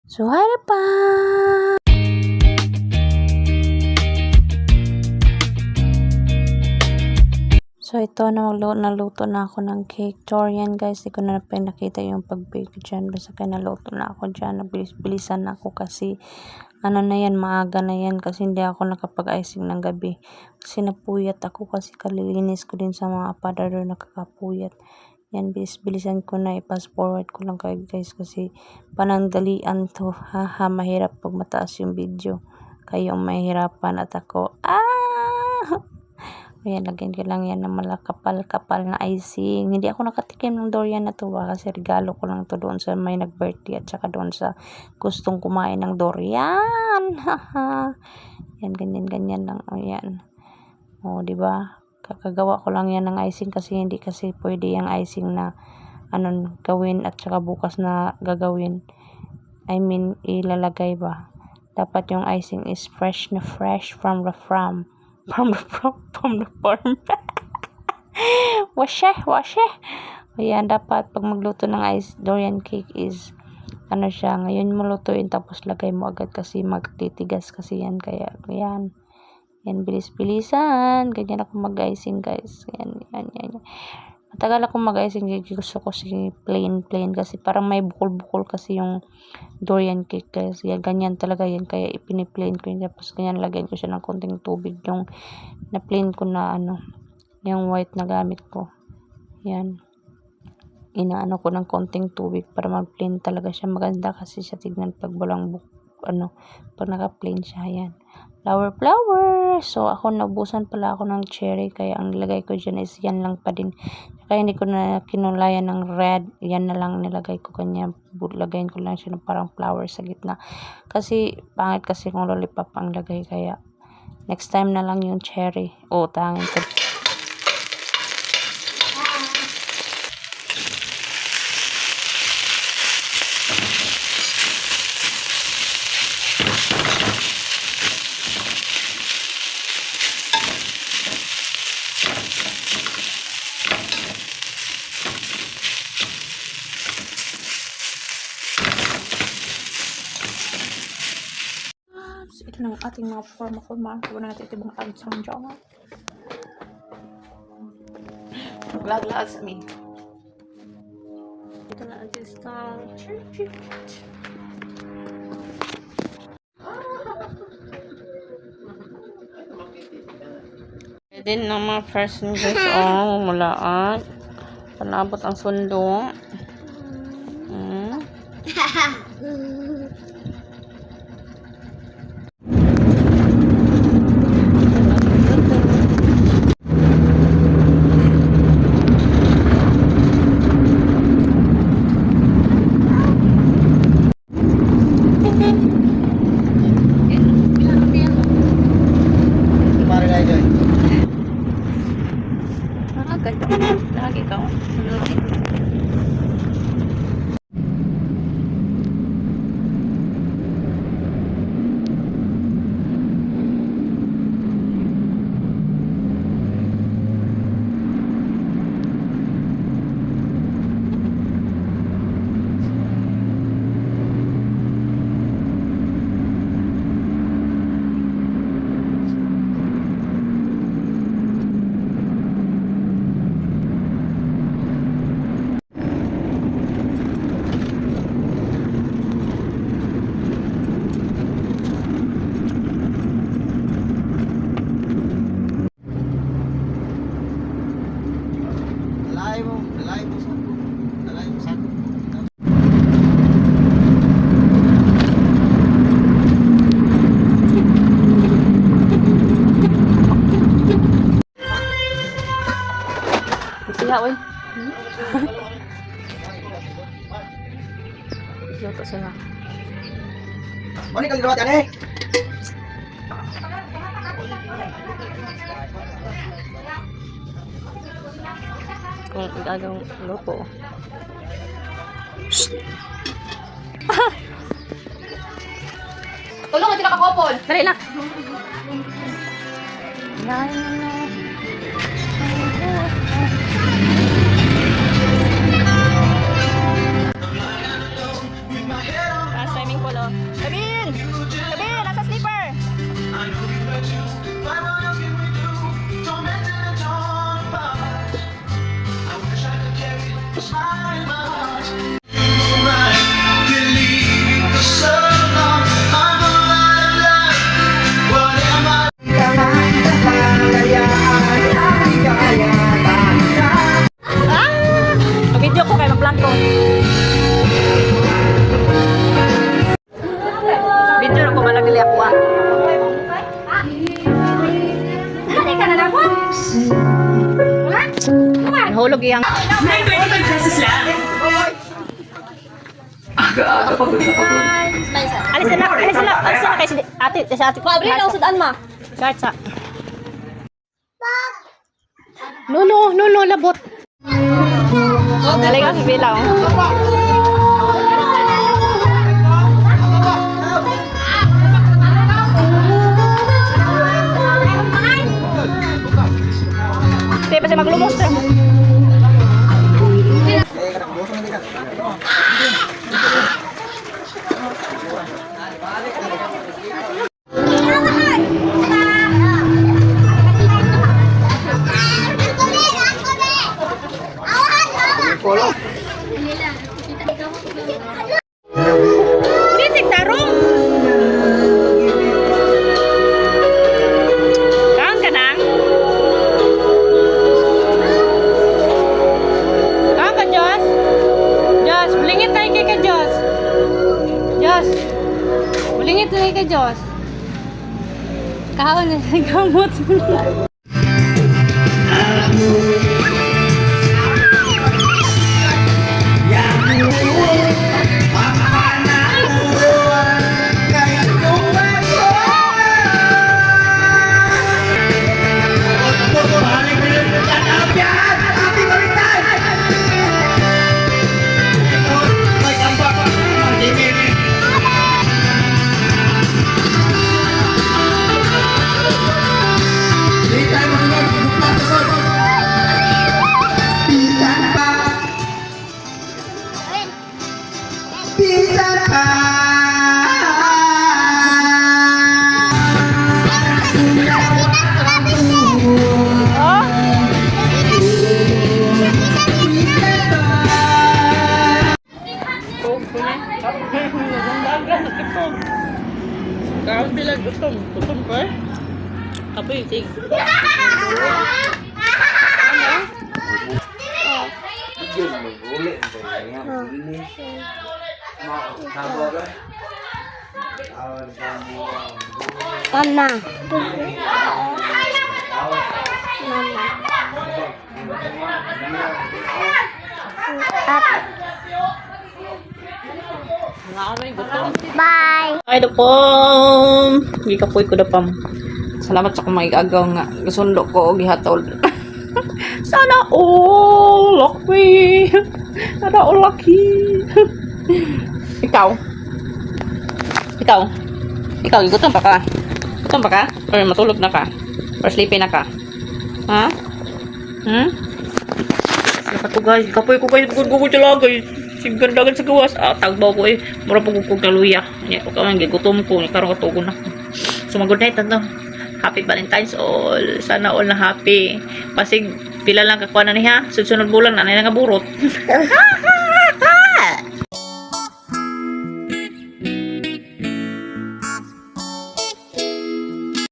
So, pa! So, ito na naluto na ako ng cake. Dorian, guys. Hindi ko na pinakita yung pag-bake dyan. Basta kaya naluto na ako dyan. Nabilis-bilisan na ako kasi ano na yan, maaga na yan kasi hindi ako nakapag-icing ng gabi. Kasi napuyat ako kasi kalilinis ko din sa mga aparador nakakapuyat. Yan, bilis-bilisan ko na i-pass forward ko lang kayo guys kasi panandalian to. Haha, mahirap pag mataas yung video. Kayong mahirapan at ako. Ayan, lagyan ko lang yan ng malakapal-kapal na icing. Hindi ako nakatikim ng durian na to kasi regalo ko lang to doon sa may nag-birthday at saka doon sa gustong kumain ng durian. Haha. Yan, ganyan-ganyan lang. Ayan. O, diba? Kakagawa ko lang yan ng icing kasi hindi kasi pwede yung icing na gawin at saka bukas na gagawin. I mean, ilalagay ba? Dapat yung icing is fresh na fresh from the farm. Washe. Ayan, dapat pag magluto ng durian cake is siya, ngayon mo lutuin tapos lagay mo agad kasi magtitigas kasi yan. Kaya, ayan. Yan, bilis-bilisan. Ganyan ako mag-icing, guys. Yan. Matagal ako mag-icing. Gusto ko si plain kasi parang may bukol-bukol kasi yung durian cake, guys. Yan, ganyan talaga yan. Kaya ipiniplain ko yun. Tapos ganyan, lagyan ko siya ng konting tubig. Yung na-plain ko na yung white na gamit ko. Yan. Inaano ko ng konting tubig para mag-plain talaga siya. Maganda kasi siya tignan pag walang pag naka-plain siya. Yan. Flower. So, ako naubusan pala ako ng cherry. Kaya ang nilagay ko dyan is yan lang pa din. Kaya hindi ko na kinulayan ng red. Yan na lang nilagay ko. Kanya, lagayin ko lang siya ng parang flower sa gitna. Kasi, pangit kasi kung lollipop ang lagay. Kaya, next time na lang yung cherry. Tangin ko. Ito na ang ating mga forma. Huwag natin ito mga adsong dyan. Lag sa amin. Ito na ang disang church. Pwede na mga person guys. Mulaan. Panabot ang sundo. Lagi kau. Siya, oy. Luto sila. Mani kang gawat yan eh. Kung gagawang luto. Tulungan sila kakopon. Dali na. Swimming pool. Kevin! Kevin, nasa sleeper! Video ko kay mag-vlog ko. Video na ko malagali ako ah. Ka na lang mo? Hulog iyang. Aga-aga pagod na pagod. Alis na kay si ate, si ate. Pabre na usod ma. Short sa. No, labot. Dali ka si Bella. Hindi pa siya maglumos. Berisik tarung. Kawan kanang. Kawan ka Jos? Jos, belingit tayo kay Jos. Jos, belingit tayo kay Jos. Kawan na sa gamot. Karon bilang gutom ko eh. Apa yung Mama. Bye. Ay dapom. Gikapoy ko dapam. Salamat sa kumay agaw nga gasundo ko og gihatol. Sana all lucky. Sana all lucky. Ikaw. Ikaw gutom pa ka? Gutom pa ka? Or matulog na ka? Or sleepy na ka? Ha? Ko guys, kapoy ko guys, bukod ko sila guys. Sigandagan sa gawas. Tagbaw ko eh. Mura po kong kaluya. Kanya ko kaman, gutom ko. Karoon katugon na. So mag-good night na to. Happy Valentine's all. Sana all na happy. Pasig, pila lang kakuha na niya. Sunod bulan na nga burot.